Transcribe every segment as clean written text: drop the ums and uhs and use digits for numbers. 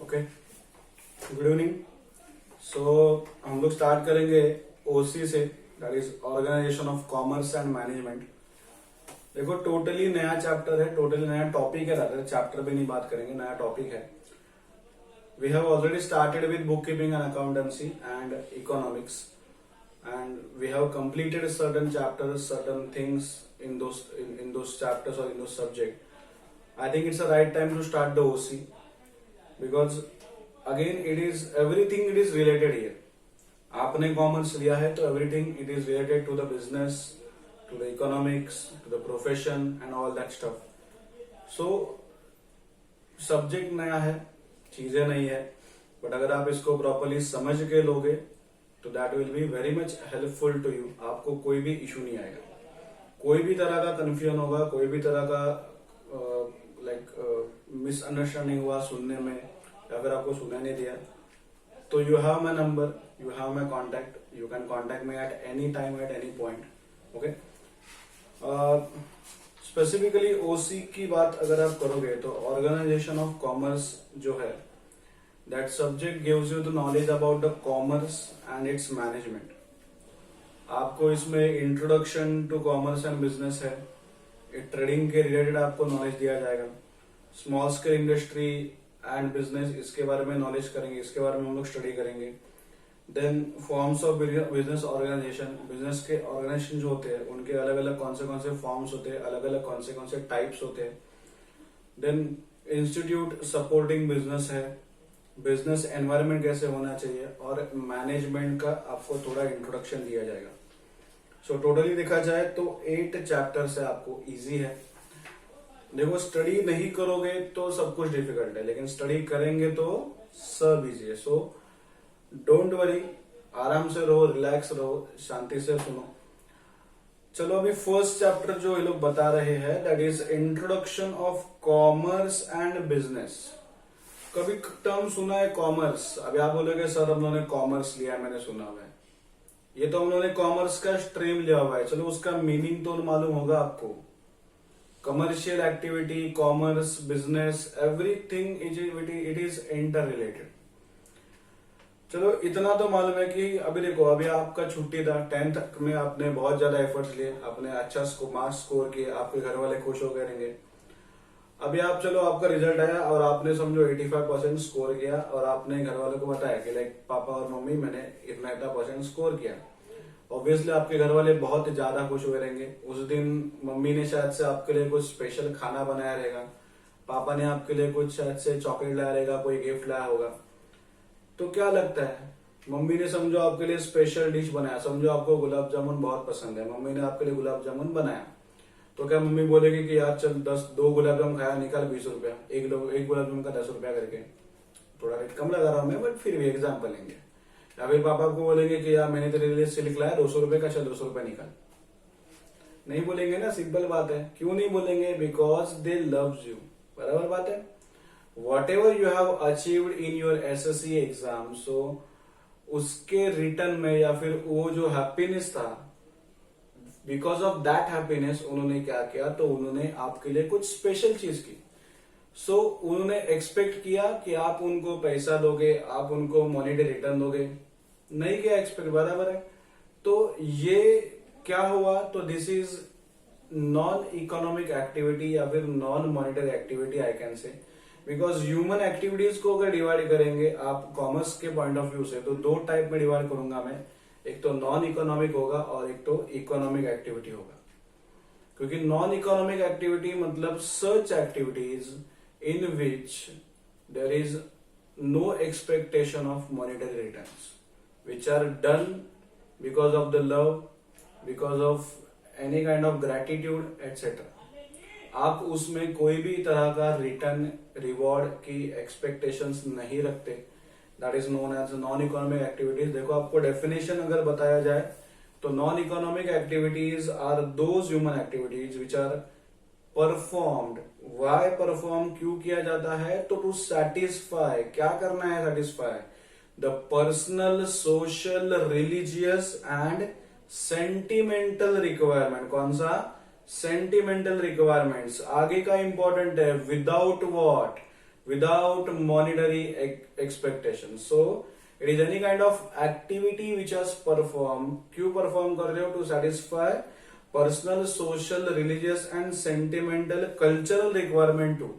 Okay, good evening. सो हम लोग start करेंगे ओसी से, that is organisation of commerce and management. देखो टोटली नया चैप्टर है, टोटली नया टॉपिक है, रादर चैप्टर पे नहीं बात करेंगे, नया टॉपिक है। We have already started with book keeping and accountancy and economics and we have completed certain chapters, certain things in those chapters or in those subject. I think it's the right time to start the OC because again it is everything, it is related here. आपने commerce लिया है तो everything it is related to the business, to the economics, to the profession and all that stuff. So subject नया है, चीजें नहीं है, but अगर आप इसको प्रॉपरली समझ के लोगे तो that will be very much helpful to you. आपको कोई भी इशू नहीं आएगा, कोई भी तरह का कंफ्यूजन होगा, कोई भी तरह का मिसअंडरस्टैंडिंग हुआ सुनने में या फिर आपको सुना नहीं दिया तो you have my number, you have my contact, you can contact me at any time at any point. Okay, specifically OC की बात अगर आप करोगे तो ऑर्गेनाइजेशन ऑफ कॉमर्स जो है, that subject gives you the knowledge about the commerce and its management. आपको इसमें introduction to commerce and business है, ट्रेडिंग के रिलेटेड आपको नॉलेज दिया जाएगा, small scale industry and business इसके बारे में नॉलेज करेंगे, इसके बारे में हम लोग स्टडी करेंगे। Then forms of business organisation, business के ऑर्गेनाइजेशन जो होते हैं उनके अलग अलग कौन से फॉर्म्स होते हैं, अलग अलग कौन से टाइप्स होते हैं। देन इंस्टीट्यूट सपोर्टिंग बिजनेस है, बिजनेस एनवायरनमेंट कैसे होना चाहिए और मैनेजमेंट का आपको थोड़ा इंट्रोडक्शन दिया जाएगा। सो टोटली देखा जाए तो 8 चैप्टर्स है, आपको इजी है। देखो स्टडी नहीं करोगे तो सब कुछ डिफिकल्ट है, लेकिन स्टडी करेंगे तो सब इजी है। सो डोंट वरी, आराम से रहो, रिलैक्स रहो, शांति से सुनो। चलो अभी फर्स्ट चैप्टर जो ये लोग बता रहे हैं that is introduction of commerce and business. कभी टर्म सुना है कॉमर्स? अभी आप बोलोगे सर हम लोगों ने कॉमर्स लिया है, मैंने सुना हुआ है, ये तो हम लोगों ने कॉमर्स का स्ट्रीम लिया हुआ है। चलो उसका मीनिंग तो मालूम होगा आपको। Commercial activity, commerce, business, everything it is inter related. चलो इतना तो मालूम है कि अभी देखो, अभी आपका छुट्टी था, 10th में आपने बहुत ज्यादा एफर्ट्स लिए, आपने अच्छा मार्क्स स्कोर किए, आपके घर वाले खुश हो गए रहेंगे। अभी आप चलो आपका रिजल्ट आया और आपने समझो 85% स्कोर किया और आपने घर वालों को बताया कि लाइक पापा और मम्मी मैंने इतना परसेंट स्कोर किया। ऑब्वियसली आपके घर वाले बहुत ज्यादा खुश हुए रहेंगे। उस दिन मम्मी ने शायद से आपके लिए कुछ स्पेशल खाना बनाया रहेगा, पापा ने आपके लिए कुछ शायद से चॉकलेट लाया रहेगा, कोई गिफ्ट लाया होगा। तो क्या लगता है, मम्मी ने समझो आपके लिए स्पेशल डिश बनाया, समझो आपको गुलाब जामुन बहुत पसंद है, मम्मी ने आपके लिए गुलाब जामुन बनाया, तो क्या मम्मी बोलेगी कि यार चल 2 गुलाब जामुन खाया, निकाल 20 रुपया, एक गुलाब जामुन का 10 रुपया करके। थोड़ा रेट कम लगा रहा हूं मैं, बट फिर भी एग्जाम्पल लेंगे। या फिर पापा को बोलेंगे कि यार मैंने तेरे लिए सिल्क लाया 200 रुपए का, चल 200 रुपया निकाल। नहीं बोलेंगे ना, सिंपल बात है। क्यों नहीं बोलेंगे? Because they loves you. बराबर बात है। Whatever you have achieved in your SSC exam, so उसके रिटर्न में या फिर वो जो हैप्पीनेस था, बिकॉज ऑफ दैट हैप्पीनेस उन्होंने क्या किया, तो उन्होंने आपके लिए कुछ स्पेशल चीज की। सो उन्होंने एक्सपेक्ट किया कि आप उनको पैसा दोगे, आप उनको मॉनेटरी रिटर्न दोगे, नहीं किया एक्सपेक्ट। बराबर है। तो ये क्या हुआ, तो this is non economic activity या फिर non monetary activity I can say. Because human activities को अगर डिवाइड करेंगे आप कॉमर्स के पॉइंट ऑफ व्यू से, तो 2 टाइप में डिवाइड करूंगा मैं। एक तो नॉन इकोनॉमिक होगा और एक तो इकोनॉमिक एक्टिविटी होगा। क्योंकि नॉन इकोनॉमिक एक्टिविटी मतलब such activities in which there is no expectation of monetary returns, which are done because of the love, because of any kind of gratitude etcetera. आप उसमें कोई भी तरह का रिटर्न रिवॉर्ड की एक्सपेक्टेशंस नहीं रखते। That is known as non economic activities. देखो आपको डेफिनेशन अगर बताया जाए तो non economic activities are those human activities which are performed. Why perform क्यों किया जाता है, तो टू सेटिस्फाई। क्या करना है? Satisfy the personal, social, religious and sentimental requirement. कौन सा? Sentimental requirements. आगे का इंपॉर्टेंट है, without what, without monetary expectation. So it is any kind of activity which has performed. क्यों perform कर रहे हो? To satisfy personal, social, religious and sentimental cultural requirement too.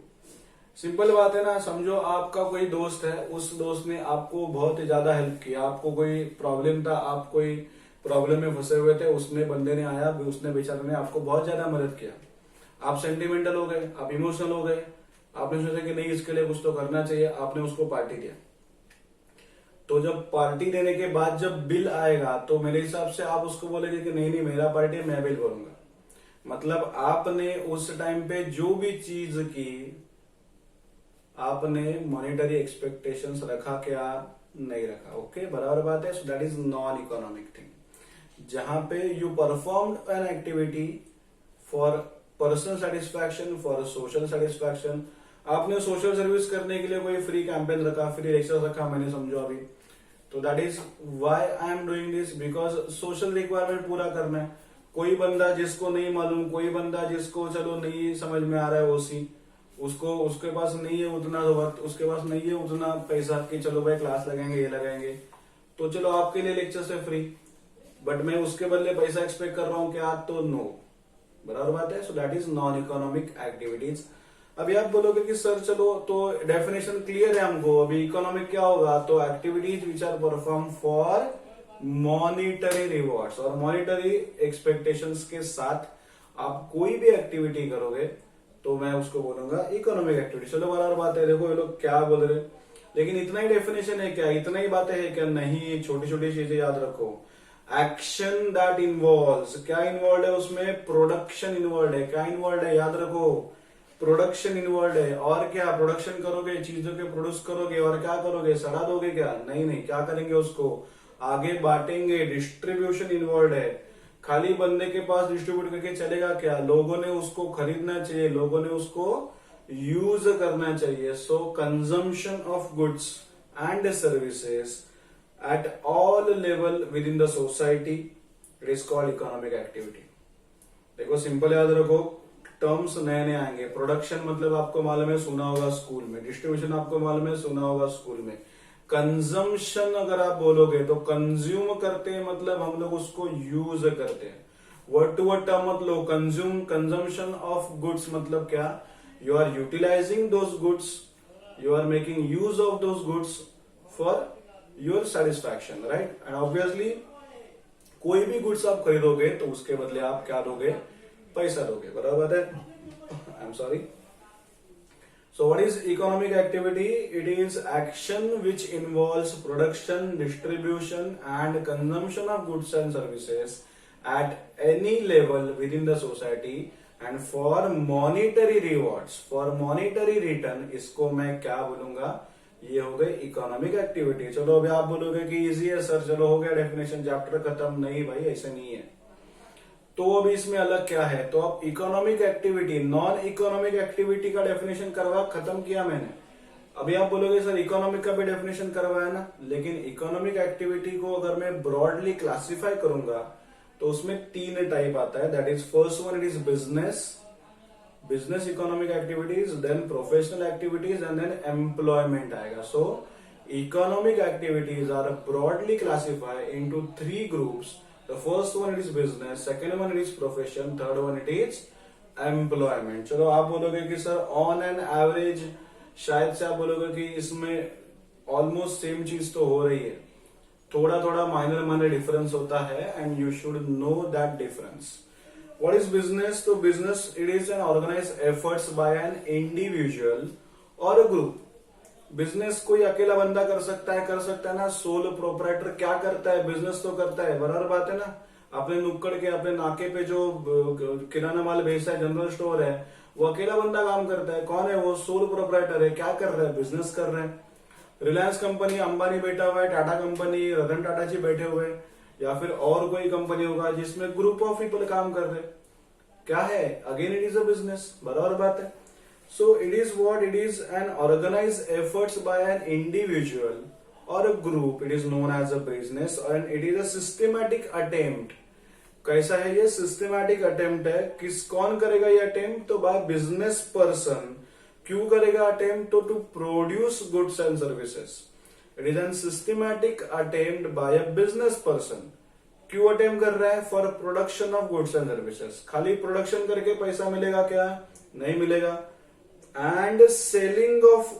Simple बात है ना, समझो आपका कोई दोस्त है, उस दोस्त ने आपको बहुत ही ज्यादा हेल्प किया, आपको कोई प्रॉब्लम था, आप कोई प्रॉब्लम में फंसे हुए थे, उसने बंदे ने आया, उसने बेचारे ने आपको बहुत ज्यादा मदद किया, आप सेंटिमेंटल हो गए, आप इमोशनल हो गए, आपने सोचा कि नहीं इसके लिए कुछ तो करना चाहिए, आपने उसको पार्टी दिया। तो जब पार्टी देने के बाद जब बिल आएगा तो मेरे हिसाब से आप उसको बोलेंगे कि नहीं नहीं मेरा पार्टी है, मैं बिल भरूंगा। मतलब आपने उस टाइम पे जो भी चीज की, आपने मॉनेटरी एक्सपेक्टेशंस रखा क्या? नहीं रखा। ओके, बराबर बात है। So that is non economic thing. जहां पे you performed an activity for personal satisfaction, for social satisfaction. आपने सोशल सर्विस करने के लिए कोई फ्री कैंपेन रखा, फ्री लेक्चर रखा, मैंने समझो अभी, तो that is why I am doing this, because social requirement पूरा करना है। कोई बंदा जिसको नहीं मालूम, कोई बंदा जिसको चलो नहीं समझ में आ रहा है ओसी, उसके पास नहीं है उतना वक्त, उसके पास नहीं है उतना पैसा कि चलो भाई क्लास लगाएंगे, ये लगाएंगे, तो चलो आपके लिए लेक्चर से फ्री, बट मैं उसके बदले पैसा एक्सपेक्ट कर रहा हूं क्या? तो नो, बराबर बात है। So that is non economic activities. अभी आप बोलोगे कि सर चलो तो डेफिनेशन क्लियर है हमको, अभी इकोनॉमिक क्या होगा? तो activities which are perform for monetary rewards और मॉनिटरी एक्सपेक्टेशंस के साथ आप कोई भी एक्टिविटी करोगे तो मैं उसको बोलूंगा इकोनॉमिक एक्टिविटी। चलो बराबर बात है। देखो ये लोग क्या बोल रहे, लेकिन इतना ही डेफिनेशन है क्या? इतना ही बातें है क्या? नहीं, छोटी छोटी चीजें याद रखो। एक्शन दैट इन्वॉल्व्स, क्या इन्वॉल्व है उसमें? प्रोडक्शन इन्वॉल्व है। क्या इन्वॉल्व है? याद रखो, प्रोडक्शन इन्वॉल्व है। और क्या? प्रोडक्शन करोगे, चीजों के प्रोड्यूस करोगे, और क्या करोगे? सड़ा दोगे क्या? नहीं नहीं, क्या करेंगे? उसको आगे बांटेंगे। डिस्ट्रीब्यूशन इन्वॉल्व है। खाली बंदे के पास डिस्ट्रीब्यूट करके चलेगा क्या? लोगों ने उसको खरीदना चाहिए, लोगों ने उसको यूज करना चाहिए। So consumption of goods and services at all level within the society, it is called economic activity. देखो सिंपल याद रखो, टर्म्स नए नए आएंगे। प्रोडक्शन मतलब आपको मालूम है, सुना होगा स्कूल में। डिस्ट्रीब्यूशन आपको मालूम है, सुना होगा स्कूल में। कंजम्पशन अगर आप बोलोगे तो कंज्यूम करते हैं, मतलब हम लोग उसको यूज करते हैं। वर्ड टू वर्ड टर्म मत लो। कंज्यूम, कंजम्पशन ऑफ गुड्स मतलब क्या? You are utilising those goods, you are making use of those goods for your satisfaction, right? And obviously कोई भी गुड्स आप खरीदोगे तो उसके बदले आप क्या दोगे? पैसा दोगे, बराबर है। I am sorry. So what is economic activity? It is action which involves production, distribution and consumption of goods and services at any level within the society and for monetary rewards, for monetary return। इसको मैं क्या बोलूंगा? ये हो गई economic activity. चलो अभी आप बोलोगे कि इजी है सर, चलो हो गया डेफिनेशन, चैप्टर खत्म। नहीं भाई, ऐसा नहीं है। तो अभी इसमें अलग क्या है? तो अब economic activity, non economic activity का डेफिनेशन करवा खत्म किया मैंने। अभी आप बोलोगे सर इकोनॉमिक का भी डेफिनेशन करवाया ना, लेकिन इकोनॉमिक एक्टिविटी को अगर मैं ब्रॉडली क्लासिफाई करूंगा तो उसमें 3 टाइप आता है। That is first one, it is business, business economic activities, then professional activities and then employment आएगा। So economic activities are broadly classified into 3 groups. The first one it is business, second one it is profession, third one it is employment। चलो आप बोलोगे कि sir on an average, शायद से आप बोलोगे कि इसमें ऑलमोस्ट सेम चीज तो हो रही है, थोड़ा थोड़ा माइनर माइनर डिफरेंस होता है and you should know that difference. What is business? तो business it is an organised efforts by an individual और अ ग्रुप। बिजनेस कोई अकेला बंदा कर सकता है ना। सोल प्रोपराइटर क्या करता है? बिजनेस तो करता है, बराबर बात है ना। अपने नुक्कड़ के, अपने नाके पे जो किराना माल बेचता है, जनरल स्टोर है, वो अकेला बंदा काम करता है। कौन है वो? सोल प्रोपराइटर है। क्या कर रहा है? बिजनेस कर रहे हैं। रिलायंस कंपनी, अंबानी बैठा हुआ है, टाटा कंपनी, रतन टाटा जी बैठे हुए हैं, या फिर और कोई कंपनी होगा जिसमें ग्रुप ऑफ पीपल काम कर रहे हैं। क्या है? Again it is a business, बराबर बात है। So it is what? It is an organized efforts by an individual or a group. It is known as a business and it is a systematic attempt। कैसा है ये? Systematic attempt है। कौन करेगा ये अटेम्प्ट? तो बाय बिजनेस पर्सन। क्यों करेगा attempt? To produce goods and services. It is an systematic attempt by a business person. क्यों अटेम्प्ट कर रहा है? For production of goods and services. खाली प्रोडक्शन करके पैसा मिलेगा क्या? नहीं मिलेगा. And selling of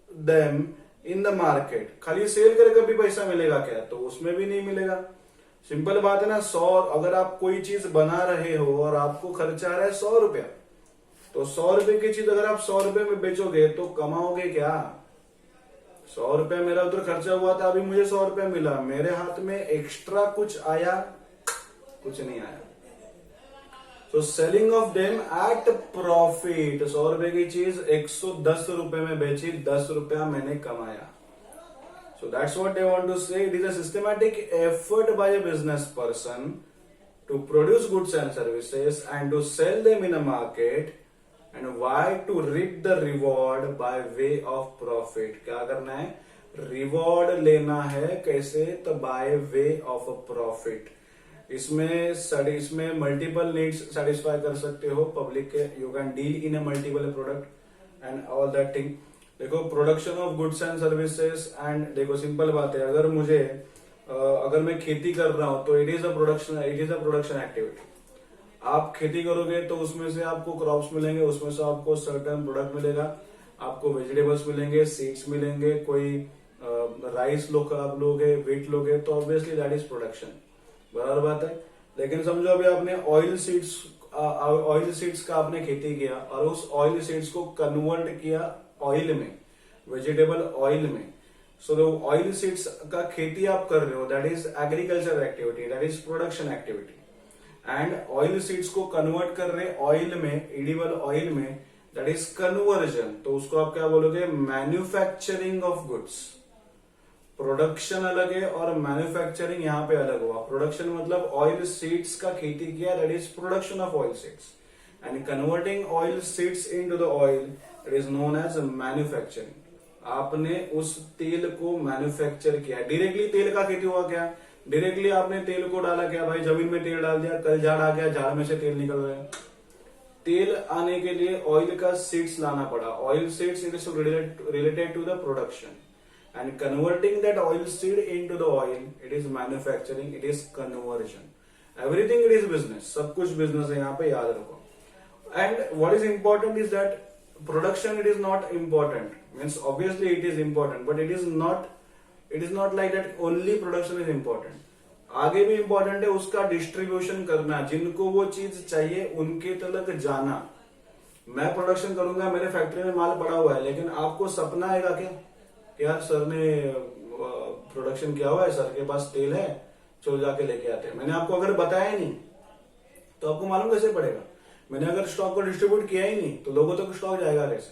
them in the market. खाली सेल करके भी पैसा मिलेगा क्या? तो उसमें भी नहीं मिलेगा. सिंपल बात है ना. 100, अगर आप कोई चीज बना रहे हो और आपको खर्चा आ रहा है 100 रुपया, तो 100 रुपए की चीज अगर आप 100 रुपए में बेचोगे तो कमाओगे क्या? 100 रुपया मेरा उधर खर्चा हुआ था, अभी मुझे 100 रुपया मिला, मेरे हाथ में एक्स्ट्रा कुछ आया? कुछ नहीं आया. तो selling of them at profit. 100 रुपए की चीज 110 रुपए में बेची, 10 रुपया मैंने कमाया. So that's what they want to say. It is a systematic effort by a business person to produce goods and services and to sell them in a market. And why? To reap the reward by way of profit. क्या करना है? Reward लेना है. कैसे? तो by way of a profit. इसमें multiple needs satisfy कर सकते हो पब्लिक के. You can deal in a multiple product and all that thing. देखो, production of goods and services. And देखो, सिंपल बात है, अगर मैं खेती कर रहा हूं तो it is a production activity. आप खेती करोगे तो उसमें से आपको क्रॉप्स मिलेंगे, उसमें से आपको सर्टेन प्रोडक्ट मिलेगा, आपको वेजिटेबल्स मिलेंगे, सीड्स मिलेंगे, कोई राइस आप लोगे, व्हीट लोगे, तो ऑब्वियसली दैट इज प्रोडक्शन. बराबर बात है. लेकिन समझो अभी आपने ऑयल सीड्स का आपने खेती किया और उस ऑयल सीड्स को कन्वर्ट किया ऑयल में, वेजिटेबल ऑयल में. सो द ऑयल सीड्स का खेती आप कर रहे हो, that is agriculture activity, that is production activity. And oil seeds को कन्वर्ट कर रहे ऑयल में, एडिबल ऑयल में, दैट इज कन्वर्जन. तो उसको आप क्या बोलोगे? Manufacturing of goods. प्रोडक्शन अलग है और मैन्युफैक्चरिंग यहां पे अलग हुआ. प्रोडक्शन मतलब ऑयल सीड्स का खेती किया, that is production of oil seeds. And converting oil seeds into the oil, it is known as manufacturing. आपने उस तेल को मैन्युफैक्चर किया. डायरेक्टली तेल का खेती हुआ क्या? डायरेक्टली आपने तेल को डाला क्या? भाई जमीन में तेल डाल दिया, कल झाड़ आ गया, झाड़ में से तेल निकल रहा है. तेल आने के लिए ऑयल का सीड्स लाना पड़ा. Oil seeds it is related to the production. And converting that oil seed into the oil, it is manufacturing, it is conversion. Everything it is business. सब कुछ business है, यहाँ पे याद रखो. And what is important is that production it is not important. Means obviously it is important, but it is not like that only production is important. आगे भी important है उसका distribution करना. जिनको वो चीज चाहिए उनके तक जाना. मैं प्रोडक्शन करूंगा, मेरे फैक्ट्री में माल पड़ा हुआ है, लेकिन आपको सपना आएगा क्या? यार सर ने प्रोडक्शन किया हुआ है, सर के पास तेल है, चलो जाके लेके आते हैं. मैंने आपको अगर बताया ही नहीं तो आपको मालूम कैसे पड़ेगा? मैंने अगर स्टॉक को डिस्ट्रीब्यूट किया ही नहीं तो लोगों तक स्टॉक जाएगा कैसे?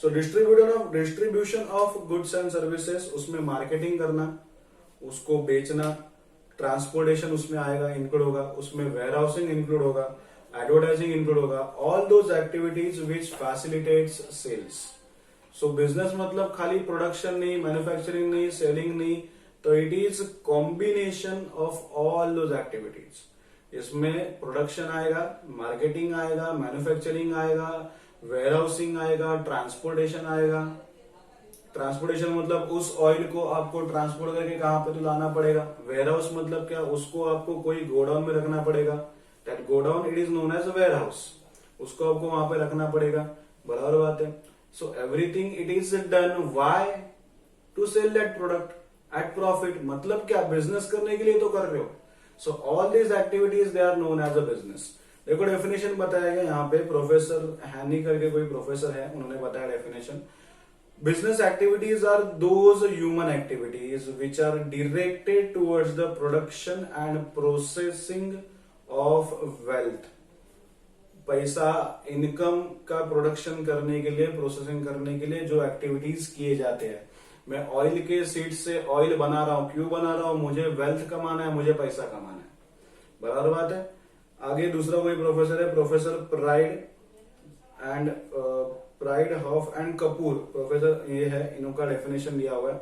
So distribution of goods and services, उसमें मार्केटिंग करना, उसको बेचना, ट्रांसपोर्टेशन उसमें आएगा, इंक्लूड होगा, उसमें वेयर हाउसिंग इंक्लूड होगा, एडवर्टाइजिंग इंक्लूड होगा. All those activities which facilitates sales. So business मतलब खाली प्रोडक्शन नहीं, मैन्युफैक्चरिंग नहीं, सेलिंग नहीं, तो it is combination of all those activities. इसमें प्रोडक्शन आएगा, मार्केटिंग आएगा, मैन्युफैक्चरिंग आएगा, वेयर हाउसिंग आएगा, ट्रांसपोर्टेशन आएगा. ट्रांसपोर्टेशन मतलब उस ऑयल को आपको ट्रांसपोर्ट करके कहां पे तो लाना पड़ेगा. वेयर हाउस मतलब क्या? उसको आपको कोई गोडाउन में रखना पड़ेगा. That godown it is known as warehouse. उसको आपको वहां पे रखना पड़ेगा. बराबर बात है. So everything it is done why? To sell that product at profit. मतलब क्या? बिजनेस करने के लिए तो कर रहे हो. So all these activities they are known as a business. देखो डेफिनेशन बताया गया यहाँ पे. प्रोफेसर हैनी करके कोई प्रोफेसर है, उन्होंने बताया definition. Business activities are those human activities which are directed towards the production and processing of wealth. पैसा, इनकम का प्रोडक्शन करने के लिए, प्रोसेसिंग करने के लिए जो एक्टिविटीज किए जाते हैं. मैं ऑयल के सीड से ऑयल बना रहा हूं. क्यों बना रहा हूं? मुझे वेल्थ कमाना है, मुझे पैसा कमाना है. बराबर बात है. आगे दूसरा कोई प्रोफेसर है, professor Pride Hoff and Kapoor professor ये है, इनका डेफिनेशन दिया हुआ है.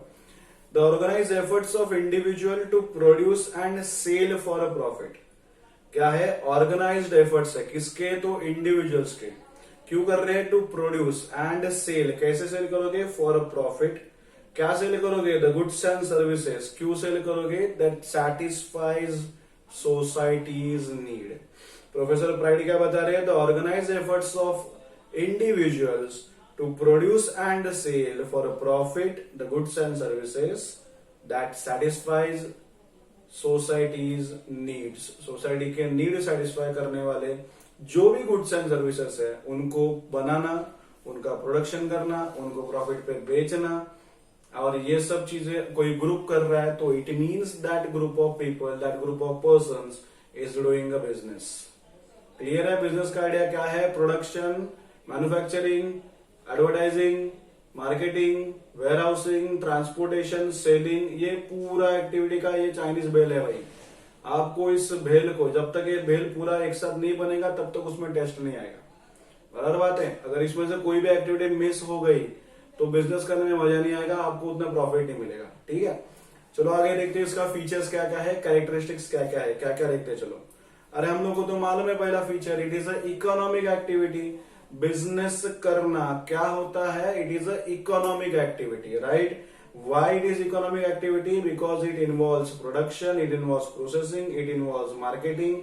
The organise efforts of individual to produce and sell for a profit. क्या है? ऑर्गेनाइज्ड एफर्ट्स है. किसके? तो इंडिविजुअल्स के. क्यों कर रहे हैं? To produce and sell. कैसे सेल करोगे? For a profit. क्या सेल करोगे? The goods and services. क्यों सेल करोगे? That satisfies society's need. Professor Pride क्या बता रहे हैं? The organise efforts of individuals to produce and sell for a profit the goods and services that satisfies society's needs. Society के need satisfy करने वाले जो भी गुड्स एंड सर्विसेज है उनको बनाना, उनका प्रोडक्शन करना, उनको प्रॉफिट पे बेचना, और ये सब चीजें कोई ग्रुप कर रहा है तो it means that group of people, that group of persons is doing a business. Clear है? बिजनेस का आइडिया क्या है? Production, manufacturing, advertising, marketing, warehousing, transportation, selling, ये पूरा एक्टिविटी का ये चाइनीज भेल है भाई। आपको इस भेल को, जब तक ये भेल पूरा एक साथ नहीं बनेगा तब तक उसमें टेस्ट नहीं आएगा। बराबर बात है? अगर इसमें से कोई भी एक्टिविटी मिस हो गई तो बिजनेस करने में मजा नहीं आएगा, आपको उतना प्रॉफिट नहीं मिलेगा। ठीक है, चलो आगे देखते हैं इसका फीचर्स क्या क्या है, कैरेक्टरिस्टिक्स क्या क्या है, क्या क्या देखते हैं। चलो, अरे हम लोग को तो मालूम है पहला feature, it is a economic activity. Business करना क्या होता है? It is a economic activity, right? Why it is economic activity? Because it involves production, it involves processing, it involves marketing,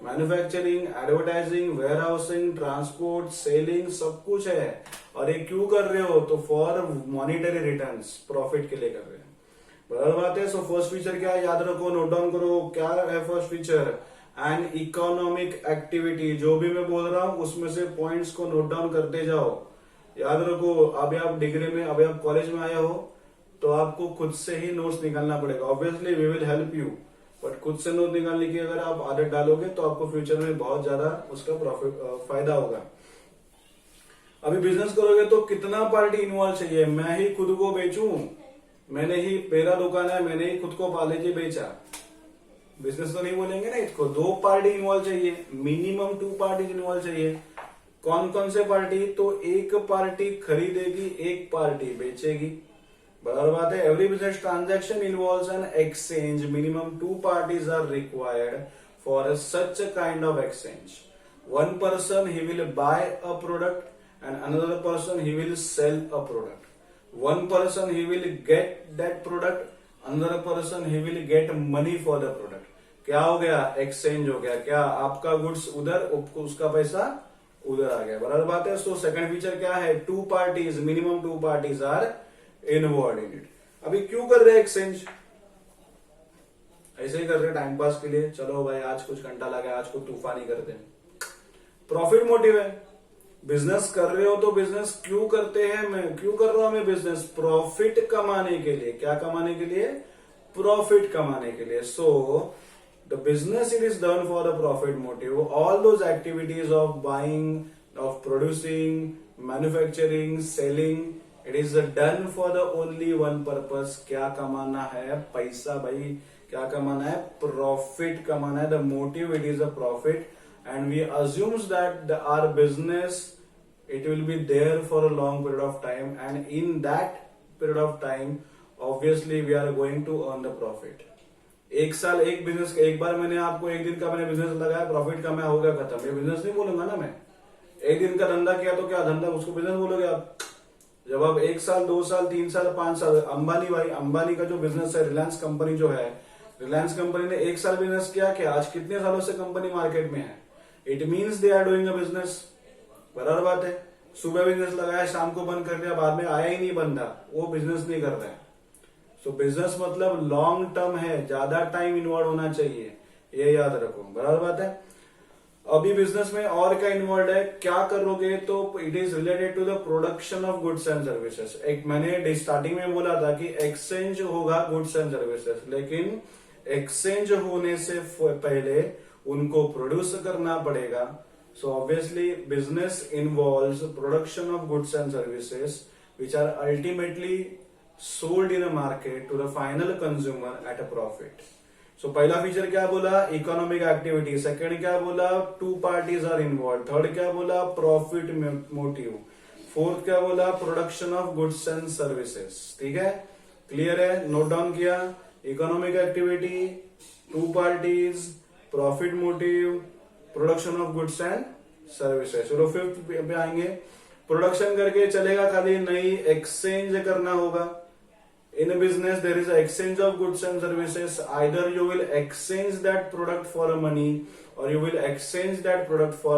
manufacturing, advertising, warehousing, transport, selling, सब कुछ है। और ये क्यों कर रहे हो? तो फॉर मॉनिटरी रिटर्न्स, प्रॉफिट के लिए कर रहे हैं। बराबर बात है? सो फर्स्ट फीचर क्या है? याद रखो, नोट डाउन करो, क्या है first feature? And economic activity. जो भी मैं बोल रहा हूं उसमें से पॉइंट्स को नोट डाउन करते जाओ। याद रखो, अभी आप डिग्री में, अभी आप कॉलेज में आए हो तो आपको खुद से ही नोट्स निकालना पड़ेगा। Obviously we will help you, but खुद से नोट निकालने की अगर आप आदत डालोगे तो आपको फ्यूचर में बहुत ज्यादा उसका प्रॉफिट फायदा होगा। अभी बिजनेस करोगे तो कितना पार्टी इन्वॉल्व चाहिए? मैं ही खुद को बेचूं, मैंने ही, मेरा दुकान है, मैंने ही खुद को पार्ले बेचा, बिजनेस तो नहीं बोलेंगे ना इसको। दो पार्टी इन्वॉल्व चाहिए, मिनिमम 2 पार्टी इन्वॉल्व चाहिए। कौन कौन से पार्टी? तो एक पार्टी खरीदेगी, एक पार्टी बेचेगी। बराबर बात है? Every business transaction involves an exchange, minimum 2 parties are required for such kind of exchange. One person ही will buy a product and another person ही will sell a product. One person ही will get that product, another person ही will get money for the product. क्या हो गया? Exchange हो गया। क्या? आपका गुड्स उधर, उसका पैसा उधर आ गया। बराबर बात है? सो सेकंड फीचर क्या है? 2 parties, minimum 2 parties are involve in it. अभी क्यों कर रहे हैं एक्सचेंज? ऐसे ही कर रहे टाइम पास के लिए, चलो भाई आज कुछ घंटा लगा, आज को तूफानी करते हैं। प्रॉफिट मोटिव है। बिजनेस कर रहे हो तो बिजनेस क्यों करते हैं? मैं क्यों कर रहा हूं? मैं बिजनेस प्रॉफिट कमाने के लिए। क्या कमाने के लिए? प्रॉफिट कमाने के लिए। So the business it is done for the profit motive. All those activities of buying, of producing, manufacturing, selling, it is done for the only one purpose. क्या कमाना है? पैसा भाई। क्या कमाना है? प्रॉफिट कमाना है। The motive it is a profit, and we assumes that our business it will be there for a long period of time, and in that period of time obviously we are going to earn the profit. एक साल एक business, एक बार मैंने आपको एक दिन का मैंने बिजनेस लगाया, प्रॉफिट कमाया, हो गया, खत्म। ये बिजनेस नहीं बोलूंगा ना मैं। एक दिन का धंधा किया तो क्या धंधा, उसको बिजनेस बोलोगे आप? जब आप 1 साल 2 साल 3 साल 5 साल, अंबानी भाई, अंबानी का जो बिजनेस है, रिलायंस कंपनी जो है, रिलायंस कंपनी ने 1 साल बिजनेस किया, क्या आज कितने सालों से कंपनी मार्केट में है? It means they are doing a business. बराबर बात है? सुबह बिजनेस लगाया, शाम को बंद कर दिया, बाद में आया ही नहीं बंदा, वो बिजनेस नहीं कर रहा है। सो बिजनेस मतलब लॉन्ग टर्म है, ज्यादा टाइम इन्वॉल्व होना चाहिए, ये याद रखो। बराबर बात है? अभी बिजनेस में और क्या इन्वॉल्व है? क्या करोगे? तो it is related to the production of goods and services. एक मैंने स्टार्टिंग में बोला था कि एक्सचेंज होगा गुड्स एंड सर्विसेज, लेकिन एक्सचेंज होने से पहले उनको प्रोड्यूस करना पड़ेगा। So obviously business involves production of goods and services which are ultimately sold in a market to the final consumer at a profit. So पहला फीचर क्या बोला? Economic activity. सेकंड क्या बोला? 2 पार्टीज आर इन्वॉल्व। थर्ड क्या बोला? Profit motive. Fourth क्या बोला? Production of goods and services. ठीक है, क्लियर है? नोट डाउन किया? Economic activity, 2 parties, profit motive, production of goods and services. चलो फिफ्थ पे आएंगे, प्रोडक्शन करके चलेगा खाली नहीं, एक्सचेंज करना होगा। In a business, there is an exchange of goods and services. Either you will exchange that product for a money, or you will exchange that product for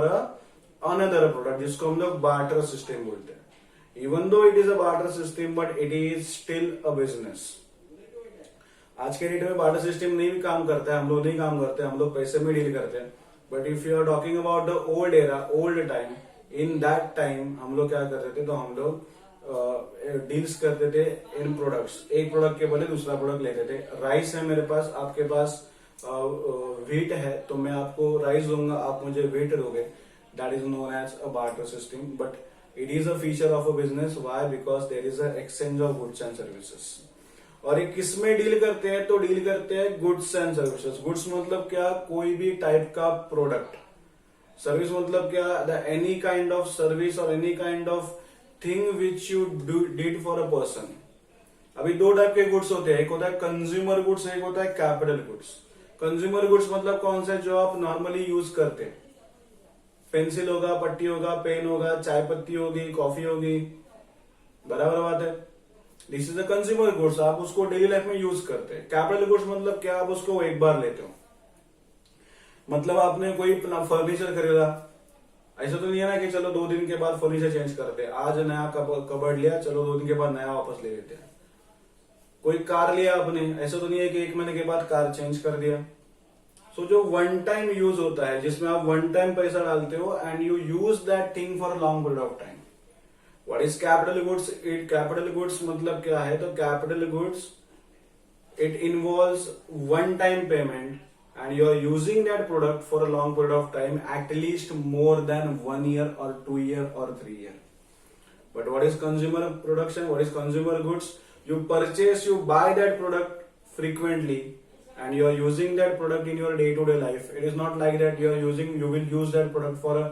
another product, जिसको हम लोग barter system बोलते हैं। Even though it is a barter system, but it is still a business. आज के date में barter system नहीं भी काम करता है, हम लोग नहीं काम करते, हम लोग पैसे में डील करते हैं। But if you are talking about the old era, old time, in that time हम लोग क्या करते थे, तो हम लोग डील्स करते थे इन प्रोडक्ट्स, एक प्रोडक्ट के बदले दूसरा प्रोडक्ट लेते थे। राइस है मेरे पास, आपके पास व्हीट है, तो मैं आपको राइस दूंगा, आप मुझे व्हीट दोगे। That is known as a barter system, but it is a feature of a business. Why? Because there is a exchange of goods and services. और ये किस में डील करते हैं? तो डील करते हैं गुड्स एंड सर्विसेज। गुड्स मतलब क्या? कोई भी टाइप का प्रोडक्ट। सर्विस मतलब क्या? एनी काइंड ऑफ सर्विस और any kind of thing which you did for a person. अभी दो टाइप के गुड्स होते हैं, एक होता है कंज्यूमर गुड्स, एक होता है कैपिटल गुड्स। कंज्यूमर गुड्स मतलब कौन से? जो आप नॉर्मली यूज करते हैं। पेंसिल होगा, पट्टी होगा, पेन होगा, चाय पत्ती होगी, कॉफी होगी, बराबर बात है। This is a consumer goods, आप उसको डेली लाइफ में यूज करते हैं। कैपिटल गुड्स मतलब क्या? आप उसको एक बार लेते हो। मतलब आपने कोई फर्नीचर खरीदा, ऐसा तो नहीं है ना कि चलो 2 दिन के बाद फर्नीचर चेंज करते हैं। आज नया कबर्ड लिया, चलो 2 दिन के बाद नया वापस ले लेते हैं। कोई कार लिया आपने, ऐसा तो नहीं है कि 1 महीने के बाद कार चेंज कर दिया। सो जो वन टाइम यूज होता है, जिसमें आप वन टाइम पैसा डालते हो and you use that thing for long period of time. What is capital goods? Capital goods मतलब क्या है? तो capital goods it involves one time payment and you are using that product for a long period of time, at least more than 1 year or 2 year or 3 year. But what is consumer production? What is consumer goods? You purchase, you buy that product frequently and you are using that product in your day to day life. It is not like that you will use that product for a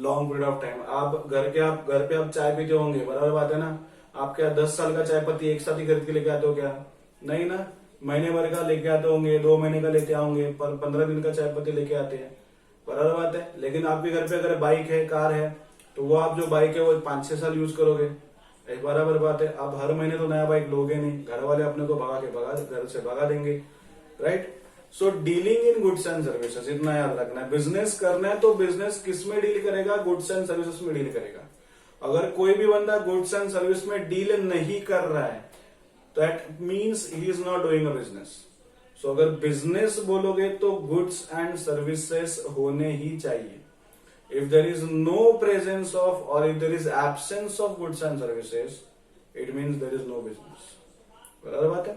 long period of time. आप घर पे आप चाय पीते होंगे, बराबर बात है ना। आप क्या 10 साल का चाय पत्ती एक साथ ही खरीद के लेके आते हो क्या? नहीं ना, महीने भर का लेके आते होंगे, 2 महीने का लेते होंगे, पर 15 दिन का चाय पत्ती लेके आते हैं, बराबर बात है। लेकिन आपके घर पे अगर बाइक है, कार है, तो वो आप जो बाइक है वो 5-6 साल यूज करोगे, बराबर बात है। आप हर महीने तो नया बाइक लोगे नहीं, घर वाले अपने को घर से भगा देंगे, right. So dealing in goods and services, इतना याद रखना है। बिजनेस करना है तो बिजनेस किस में डील करेगा? गुड्स एंड सर्विसेज में डील करेगा। अगर कोई भी बंदा गुड्स एंड सर्विस में डील नहीं कर रहा है, that means he is not doing a business. So अगर बिजनेस बोलोगे तो गुड्स एंड सर्विसेज होने ही चाहिए। If there is no presence of or if there is absence of goods and services, it means there is no business. बराबर बात है।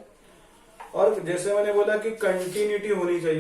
और जैसे मैंने बोला कि कंटिन्यूटी होनी चाहिए।